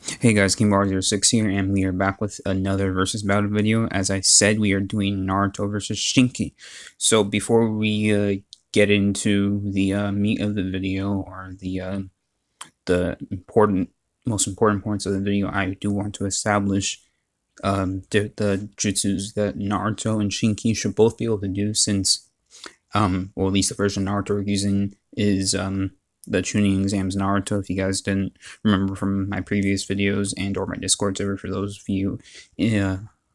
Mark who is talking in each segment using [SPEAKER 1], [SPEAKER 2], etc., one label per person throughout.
[SPEAKER 1] Hey guys, KingBar06 here, and we are back with another versus battle video. As I said, we are doing Naruto versus Shinki. So before we get into the meat of the video, or the most important points of the video, I do want to establish the jutsus that Naruto and Shinki should both be able to do, since or at least the version Naruto we're using is the tuning exams Naruto. If you guys didn't remember from my previous videos and or my Discord server, for those of you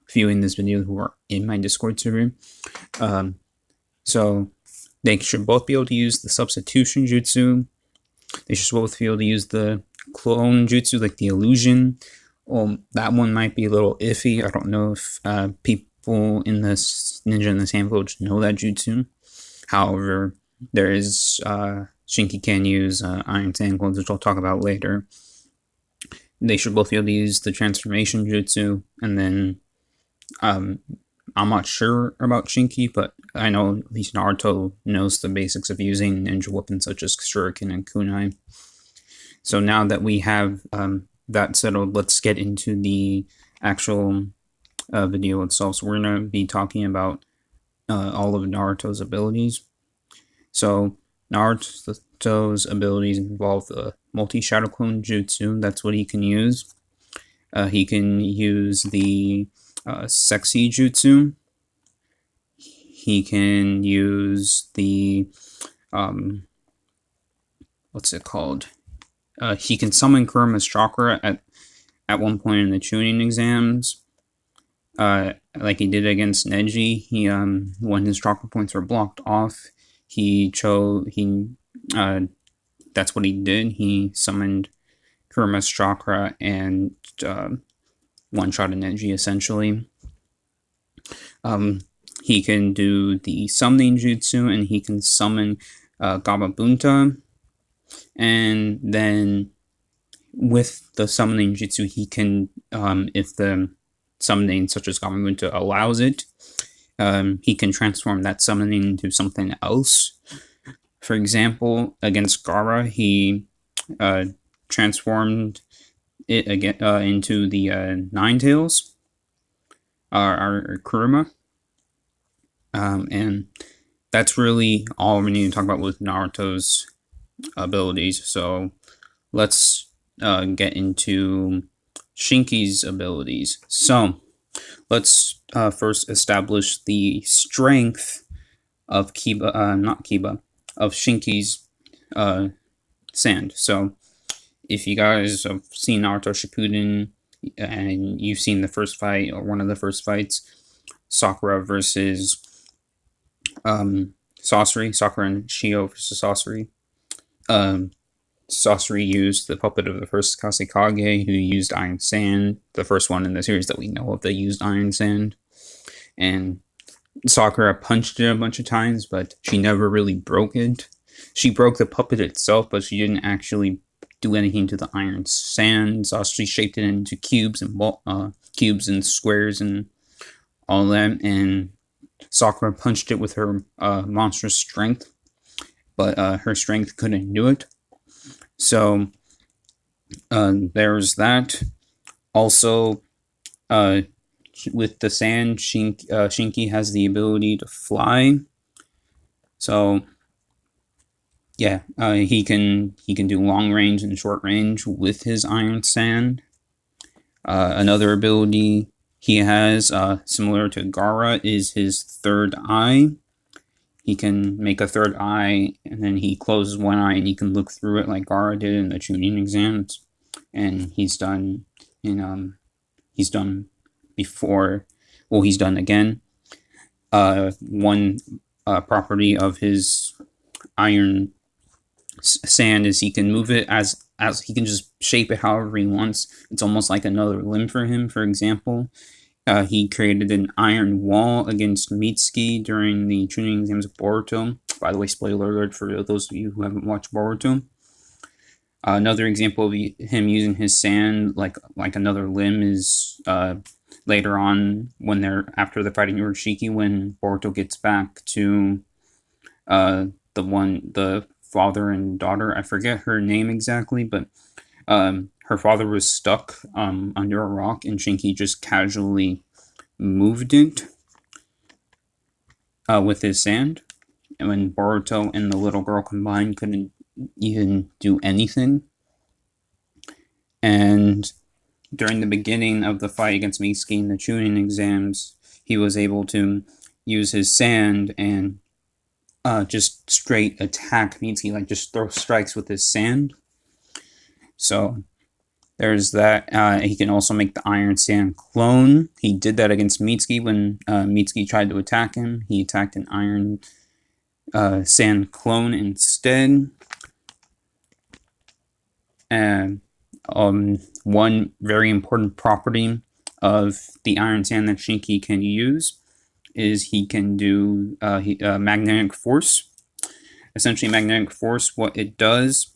[SPEAKER 1] viewing this video who are in my Discord server, so they should both be able to use the substitution jutsu. They should both be able to use the clone jutsu, like the illusion. That one might be a little iffy. I don't know if people in this Ninja in the Sand Village know that jutsu. However, there is Shinki can use Iron Sand clones, which I'll talk about later. They should both be able to use the transformation jutsu, and then I'm not sure about Shinki, but I know at least Naruto knows the basics of using ninja weapons such as shuriken and kunai. So now that we have that settled, let's get into the actual video itself. So we're going to be talking about all of Naruto's abilities. So Naruto's abilities involve the multi-shadow clone jutsu. That's what he can use. He can use the sexy jutsu. He can use the what's it called? He can summon Kuruma's chakra at one point in the tuning exams. Like he did against Neji. He when his chakra points were blocked off, that's what he did. He summoned Kuruma's chakra and one-shotted Neji, essentially. He can do the summoning jutsu, and he can summon Gababunta. And then with the summoning jutsu, he can, if the summoning such as Gababunta allows it, he can transform that summoning into something else. For example, against Gaara, he transformed it again into the Nine Tails, or Kuruma. And that's really all we need to talk about with Naruto's abilities. So let's get into Shinki's abilities. So let's first establish the strength of of Shinki's sand. So if you guys have seen Naruto Shippuden and you've seen the first fight, or one of the first fights, Sakura versus Sasori, Sakura and Shio versus Sasori, Sasori used the puppet of the first Kazekage, who used Iron Sand, the first one in the series that we know of that used Iron Sand. And Sakura punched it a bunch of times, but she never really broke it. She broke the puppet itself, but she didn't actually do anything to the Iron Sand. Sasori shaped it into cubes and squares and all that, and Sakura punched it with her monstrous strength, but her strength couldn't do it. So there's that. Also, with the sand, Shinki has the ability to fly. So yeah, he can do long range and short range with his Iron Sand. Another ability he has, similar to Gaara, is his third eye. He can make a third eye, and then he closes one eye, and he can look through it like Gaara did in the tuning exams. And he's done before. Well, he's done again. One property of his Iron Sand is he can move it as he can just shape it however he wants. It's almost like another limb for him. For example, he created an iron wall against Mitsuki during the tuning exams of Boruto. By the way, spoiler alert for those of you who haven't watched Boruto. Another example of him using his sand like another limb is later on, when they're after the fighting Urashiki, when Boruto gets back to the father and daughter. I forget her name exactly, but her father was stuck under a rock, and Shinki just casually moved it with his sand. And when Boruto and the little girl combined couldn't even do anything. And during the beginning of the fight against Mitsuki in the Chunin exams, he was able to use his sand and just straight attack Mitsuki, like just throw strikes with his sand. So there's that. He can also make the Iron Sand clone. He did that against Mitsuki when Mitsuki tried to attack him. He attacked an Iron Sand clone instead. And one very important property of the Iron Sand that Shinki can use is he can do magnetic force. Essentially, magnetic force, what it does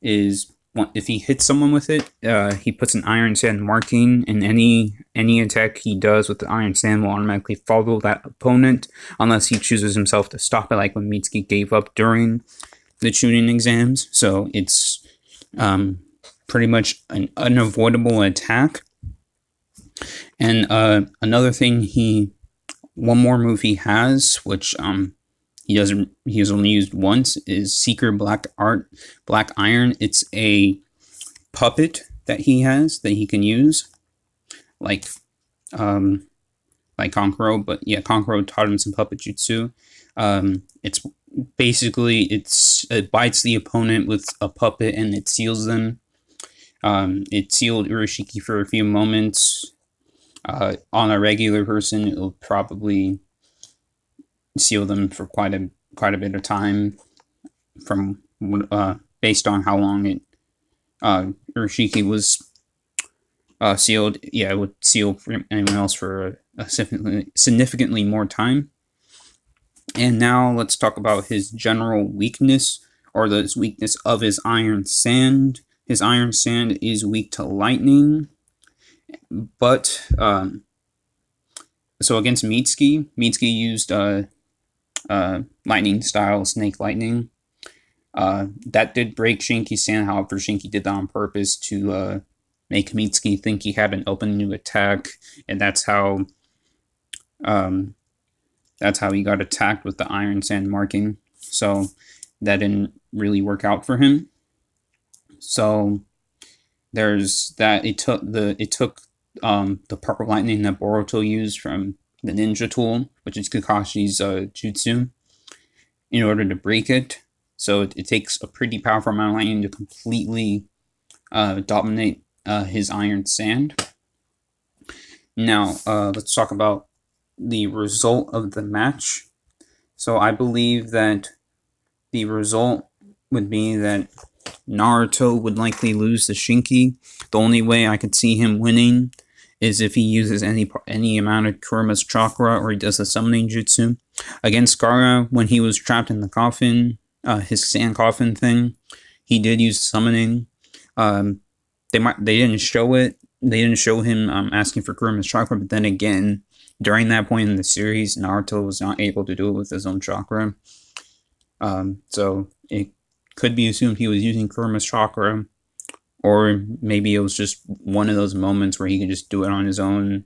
[SPEAKER 1] is if he hits someone with it, he puts an Iron Sand marking, and any attack he does with the Iron Sand will automatically follow that opponent unless he chooses himself to stop it, like when Mitsuki gave up during the Chunin exams. So it's pretty much an unavoidable attack. And another thing, one more move he has, which he has only used once, is Seeker Black Iron. It's a puppet that he has that he can use, like Konkoro, but yeah, Konkoro taught him some puppet jutsu. It's basically it bites the opponent with a puppet and it seals them. It sealed Urashiki for a few moments. On a regular person, it'll probably seal them for quite a bit of time, from based on how long Urashiki was sealed. Yeah, it would seal anyone else for a significantly more time. And now let's talk about his general weakness, or the weakness of his Iron Sand. His Iron Sand is weak to lightning, but so against Mitsuki used lightning style, snake lightning. That did break Shinki's sand. However, Shinki did that on purpose to make Mitsuki think he had an opening to attack, and that's how he got attacked with the Iron Sand marking. So that didn't really work out for him. So there's that. It took the purple lightning that Boruto used from the ninja tool, which is Kakashi's jutsu, in order to break it. So it takes a pretty powerful amount of lightning to completely dominate his Iron Sand. Now, let's talk about the result of the match. So I believe that the result would be that Naruto would likely lose to Shinki. The only way I could see him winning is if he uses any amount of Kurima's chakra, or he does a summoning jutsu. Against Gaara, when he was trapped in the coffin, his sand coffin thing, he did use summoning. They didn't show it. They didn't show him asking for Kurima's chakra, but then again, during that point in the series, Naruto was not able to do it with his own chakra. So it could be assumed he was using Kurima's chakra, or maybe it was just one of those moments where he could just do it on his own.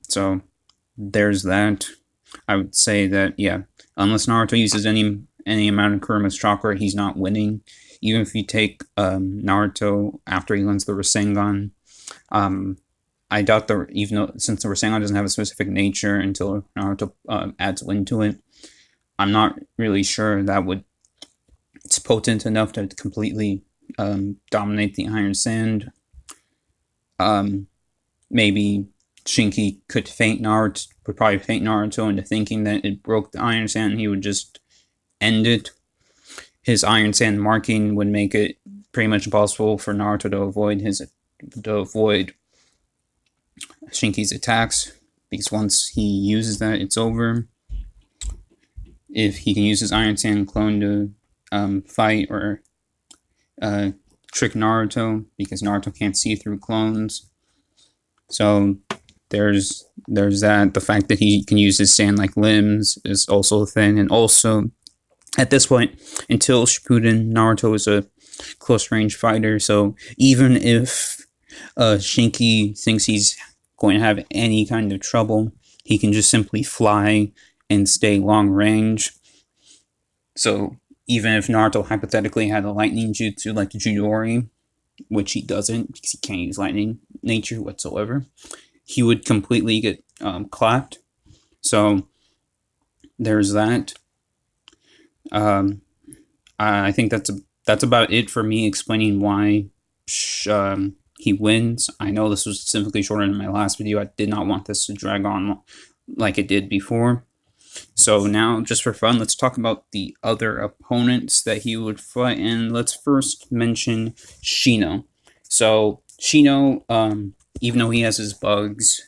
[SPEAKER 1] So there's that. I would say that, yeah, unless Naruto uses any amount of Kurima's chakra, he's not winning. Even if you take Naruto after he learns the Rasengan, I doubt even though, since the Rasengan doesn't have a specific nature until Naruto adds wind to it, I'm not really sure it's potent enough to completely dominate the Iron Sand. Maybe Shinki would probably feint Naruto into thinking that it broke the Iron Sand, and he would just end it. His Iron Sand marking would make it pretty much impossible for Naruto to avoid Shinki's attacks, because once he uses that, it's over. If he can use his Iron Sand clone to fight or trick Naruto, because Naruto can't see through clones. So there's that. The fact that he can use his sand-like limbs is also a thing. And also, at this point, until Shippuden, Naruto is a close range fighter. So even if Shinki thinks he's going to have any kind of trouble, he can just simply fly and stay long range. So even if Naruto hypothetically had a lightning jutsu like Chidori, which he doesn't because he can't use lightning nature whatsoever, he would completely get clapped. So there's that. I think that's about it for me explaining why he wins. I know this was significantly shorter than my last video. I did not want this to drag on like it did before. So now, just for fun, let's talk about the other opponents that he would fight, and let's first mention Shino. So Shino, even though he has his bugs,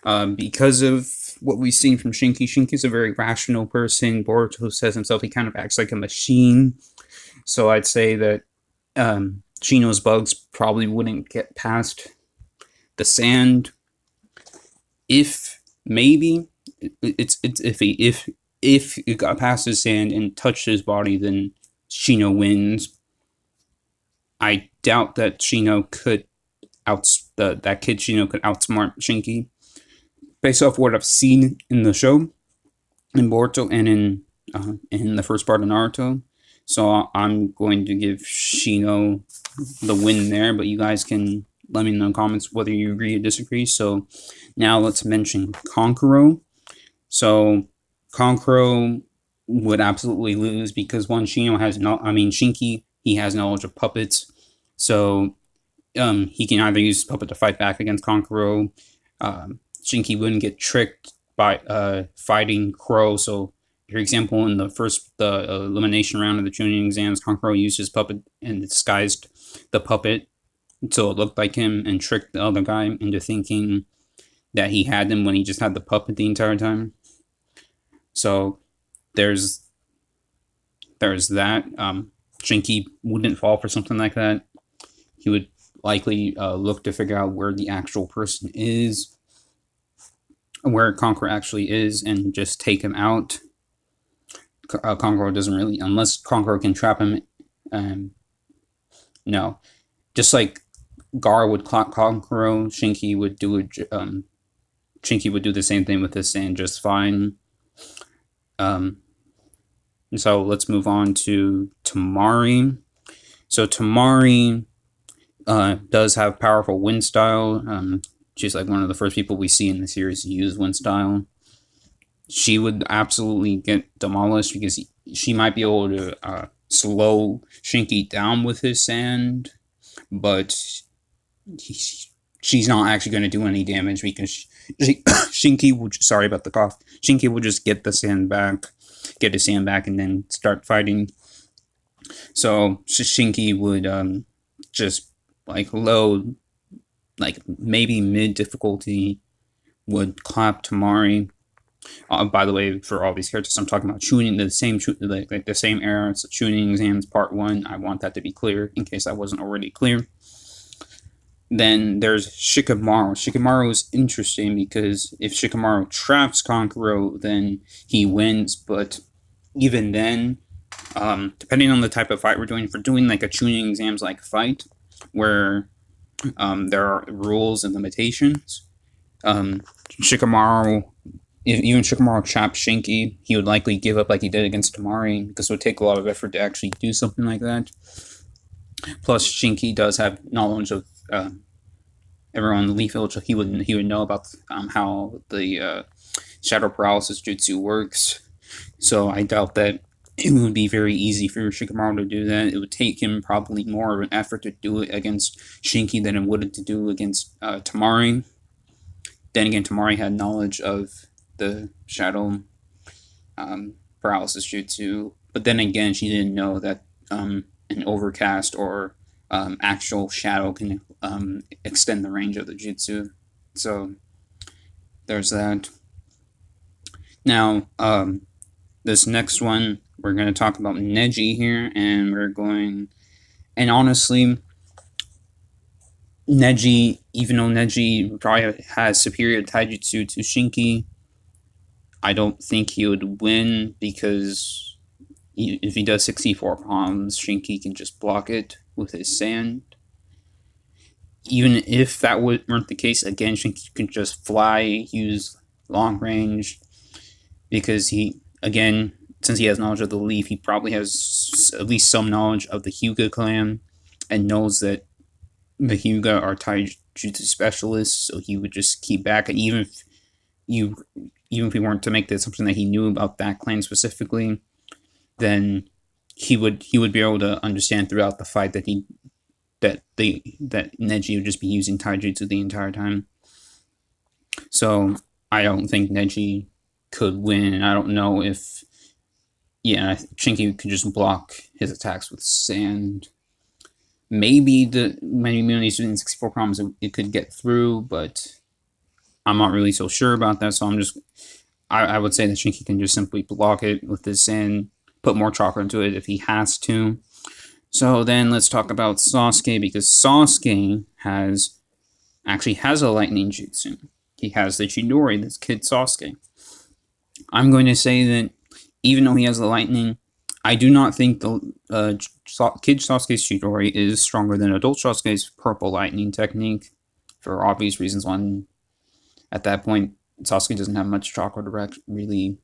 [SPEAKER 1] because of what we've seen from Shinki, Shinki's a very rational person. Boruto says himself he kind of acts like a machine. So I'd say that Shino's bugs probably wouldn't get past the sand. If maybe it's iffy. If it got past the sand and touched his body, then Shino wins. I doubt that Shino could that kid Shino could outsmart Shinki. Based off what I've seen in the show, in Boruto, and in the first part of Naruto. So I'm going to give Shino the win there, but you guys can let me know in the comments whether you agree or disagree. So now let's mention Kankuro. So Kankuro would absolutely lose because one, Shinki, he has knowledge of puppets. So he can either use puppet to fight back against Kankuro. Shinki wouldn't get tricked by fighting Crow. So, for example, in the elimination round of the tuning exams, Kankuro used his puppet and disguised the puppet so it looked like him and tricked the other guy into thinking that he had him when he just had the puppet the entire time. So there's that. Shinki wouldn't fall for something like that. He would likely look to figure out where the actual person is, where Kankuro actually is, and just take him out. Kankuro doesn't really, unless Kankuro can trap him. No, just like Gar would clock Kankuro, Shinki would do it. Shinki would do the same thing with his sand just fine. So let's move on to Temari. So Temari does have powerful wind style. She's like one of the first people we see in the series to use wind style. She would absolutely get demolished because she might be able to slow Shinki down with his sand, but she's not actually going to do any damage because Shinki would, sorry about the cough, Shinki would just get his sand back, and then start fighting. So Shinki would just like low, like maybe mid difficulty, would clap Temari. By the way, for all these characters, I'm talking about tuning the same era. It's the tuning exams part 1. I want that to be clear in case I wasn't already clear. Then there's Shikamaru. Shikamaru is interesting because if Shikamaru traps Kankuro, then he wins. But even then, depending on the type of fight we're doing, if we're doing like a tuning exams like fight, where there are rules and limitations, Shikamaru, even Shikamaru traps Shinki, he would likely give up like he did against Temari because it would take a lot of effort to actually do something like that. Plus, Shinki does have knowledge of everyone in the Leaf Village. He would know about how the Shadow Paralysis Jutsu works. So I doubt that it would be very easy for Shikamaru to do that. It would take him probably more of an effort to do it against Shinki than it would to do against Temari. Then again, Temari had knowledge of the Shadow Paralysis Jutsu, but then again, she didn't know that an overcast or actual shadow can extend the range of the jutsu. So there's that. Now, this next one, we're going to talk about Neji here, and honestly, Neji, even though Neji probably has superior taijutsu to Shinki, I don't think he would win because If he does 64 palms, Shinki can just block it with his sand. Even if that weren't the case, again, Shinki can just fly, use long range, because since he has knowledge of the leaf, he probably has at least some knowledge of the Hyuga clan, and knows that the Hyuga are taijutsu specialists, so he would just keep back. And you, even if we weren't to make the assumption that he knew about that clan specifically, then he would be able to understand throughout the fight that Neji would just be using taijutsu the entire time. So I don't think Neji could win, and I don't know if Shinki could just block his attacks with sand. Maybe when he's doing 64 problems, it could get through, but I'm not really so sure about that. So I would say that Shinki can just simply block it with his sand, put more chakra into it if he has to. So then let's talk about Sasuke, because Sasuke actually has a lightning jutsu. He has the Chidori, this kid Sasuke. I'm going to say that even though he has the lightning, I do not think the kid Sasuke's Chidori is stronger than adult Sasuke's purple lightning technique, for obvious reasons. One, at that point, Sasuke doesn't have much chakra to really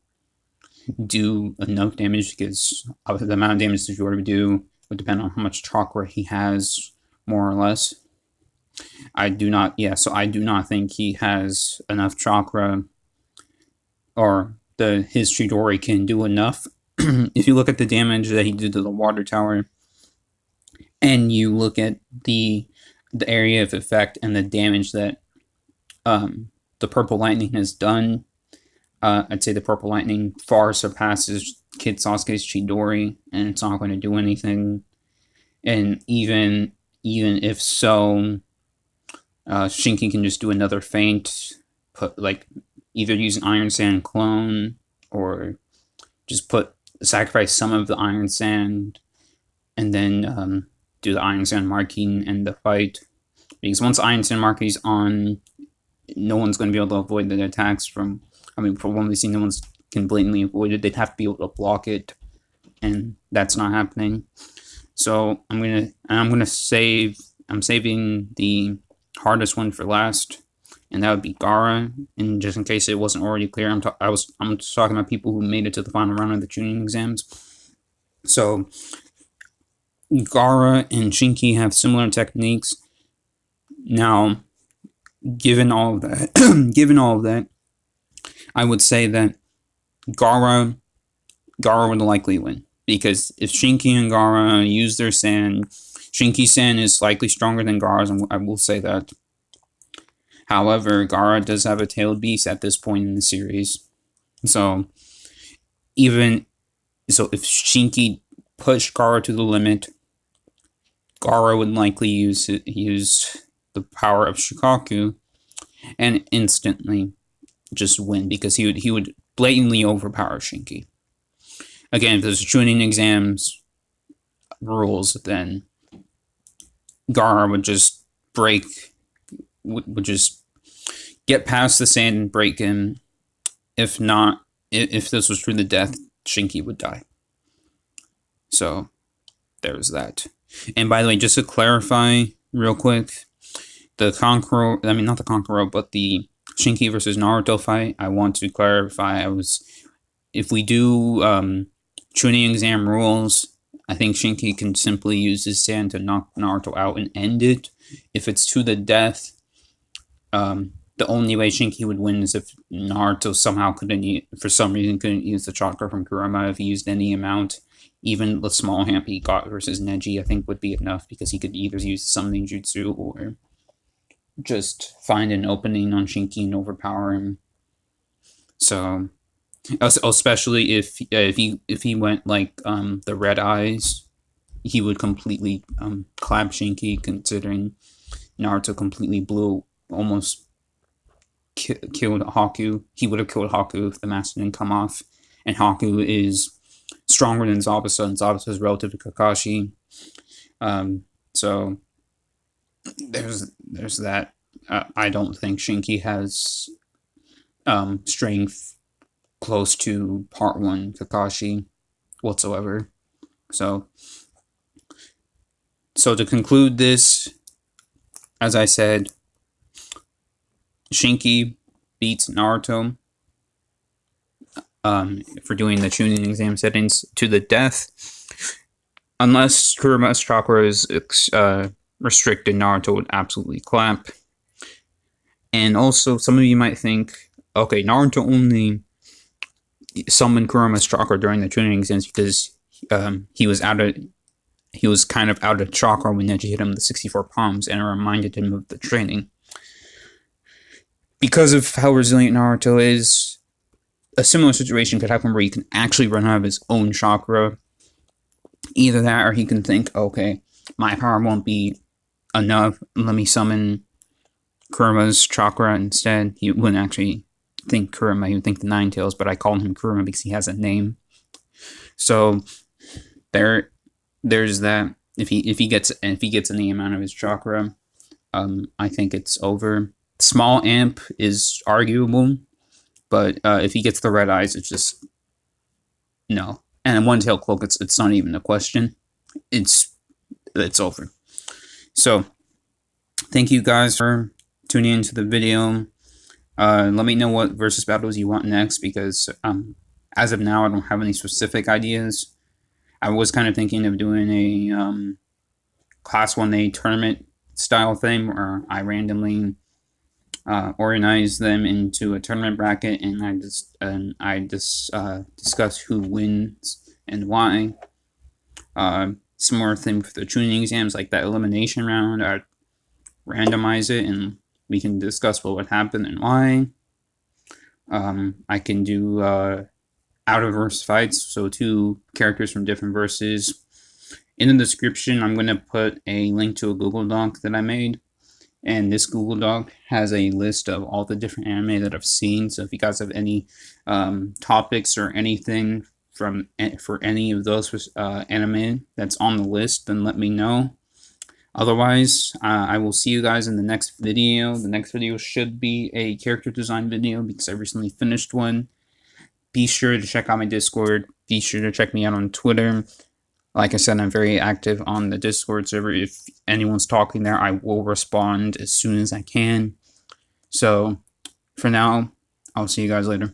[SPEAKER 1] do enough damage, because the amount of damage that Chidori would do would depend on how much chakra he has, more or less. I do not think he has enough chakra, or his Chidori can do enough. If you look at the damage that he did to the water tower, and you look at the area of effect and the damage that the purple lightning has done, I'd say the purple lightning far surpasses Kid Sasuke's Chidori, and it's not going to do anything. And even if so, Shinki can just do another feint, either use an Iron Sand clone, or just sacrifice some of the Iron Sand, and then do the Iron Sand marking and the fight. Because once Iron Sand marking is on, no one's going to be able to avoid the attacks from. For one, we've seen no one's can blatantly avoid it. They'd have to be able to block it, and that's not happening. So I'm saving the hardest one for last, and that would be Gaara. And just in case it wasn't already clear, I'm just talking about people who made it to the final round of the tuning exams. So Gaara and Shinki have similar techniques. Now, given all of that, I would say that Gaara would likely win, because if Shinki and Gaara use their sand, Shinki's sand is likely stronger than Gaara's, and I will say that. However, Gaara does have a tailed beast at this point in the series, so if Shinki pushed Gaara to the limit, Gaara would likely use the power of Shikaku and instantly just win, because he would blatantly overpower Shinki. Again, if there's tuning exams rules, then Gaara would just would just get past the sand and break him. If not, if this was truly death, Shinki would die. So there's that. And by the way, just to clarify real quick, not the Conqueror, but the Shinki versus Naruto fight, I want to clarify, if we do tuning exam rules, I think Shinki can simply use his sand to knock Naruto out and end it. If it's to the death, the only way Shinki would win is if Naruto somehow couldn't use the chakra from Kurama. If he used any amount, even the small amp he got versus Neji, I think would be enough, because he could either use summoning jutsu or just find an opening on Shinki and overpower him. So, especially if he went like the red eyes, he would completely clap Shinki, considering Naruto completely almost killed Haku. He would have killed Haku if the master didn't come off, and Haku is stronger than Zabuza, and Zabuza is relative to Kakashi. So there's that. I don't think Shinki has strength close to Part 1 Kakashi. whatsoever. So to conclude this, as I said, Shinki beats Naruto for doing the Chunin exam settings to the death, unless Kuruma's chakra is restricted. Naruto would absolutely clap. And also, some of you might think, okay, Naruto only summoned Kuruma's chakra during the Chunin exams because he was kind of out of chakra when Neji hit him the 64 palms, and it reminded him of the training. Because of how resilient Naruto is, a similar situation could happen where he can actually run out of his own chakra. Either that, or he can think, okay, my power won't be enough, let me summon Kuruma's chakra instead. He wouldn't actually think Kuruma, he would think the Nine Tails, but I call him Kuruma because he has a name. So there's that. If he gets any amount of his chakra, I think it's over. Small amp is arguable, but if he gets the red eyes, it's just no. And One Tail Cloak, it's not even a question. It's over. So thank you guys for tuning into the video. Let me know what versus battles you want next, because as of now I don't have any specific ideas. I was kind of thinking of doing a Class 1A tournament style thing where I randomly organize them into a tournament bracket, and I just discuss who wins and why. Similar thing for the tuning exams, like that elimination round. I'd randomize it, and we can discuss what would happen and why. I can do out-of-verse fights, so 2 characters from different verses. In the description, I'm going to put a link to a Google Doc that I made. And this Google Doc has a list of all the different anime that I've seen. So if you guys have any topics or anything for any of those anime that's on the list, then let me know. Otherwise, I will see you guys in the next video. The next video should be a character design video because I recently finished one. Be sure to check out my Discord. Be sure to check me out on Twitter. Like I said, I'm very active on the Discord server. If anyone's talking there, I will respond as soon as I can. So, for now, I'll see you guys later.